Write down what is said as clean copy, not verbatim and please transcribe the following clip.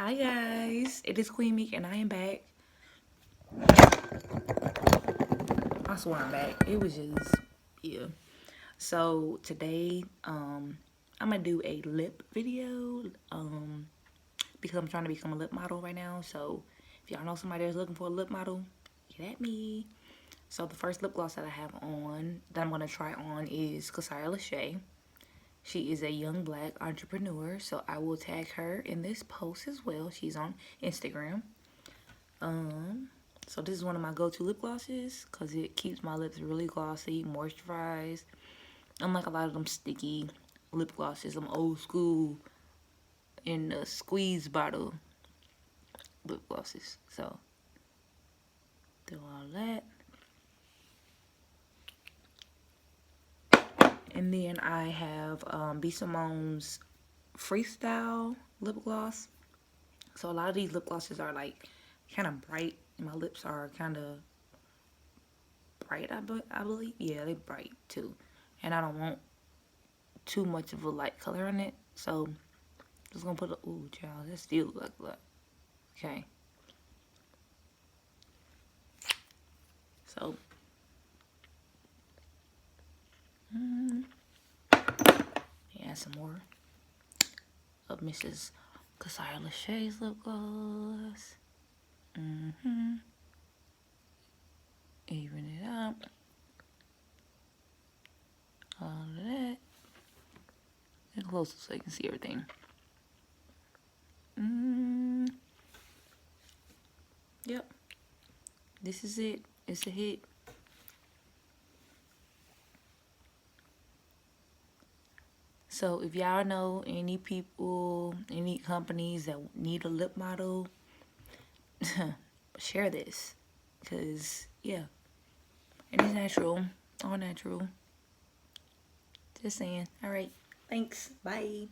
Hi guys, it is Queen Meek and I am back. I swear I'm back. It was just, yeah. So today, I'm gonna do a lip video, because I'm trying to become a lip model right now. So if y'all know somebody that's looking for a lip model, get at me. So the first lip gloss that I have on, that I'm gonna try on is Lachey. She is a young black entrepreneur, so I will tag her in this post as well. She's on Instagram. So this is one of my go-to lip glosses because it keeps my lips really glossy, moisturized. Unlike a lot of them sticky lip glosses, them old school in the squeeze bottle lip glosses. So do all that. And then I have B.Simone's Freestyle lip gloss. So a lot of these lip glosses are like kind of bright. And my lips are kind of bright, I believe. Yeah, they're bright too. And I don't want too much of a light color on it. So just gonna put a, ooh, child, that still look like, okay. So, yeah, some more of Mrs. Lachey's lip gloss. Even it up. All of that. Get closer so you can see everything. Yep. This is it. It's a hit. So if y'all know any people, any companies that need a lip model, share this. Because, yeah. And it's natural. All natural. Just saying. Alright. Thanks. Bye.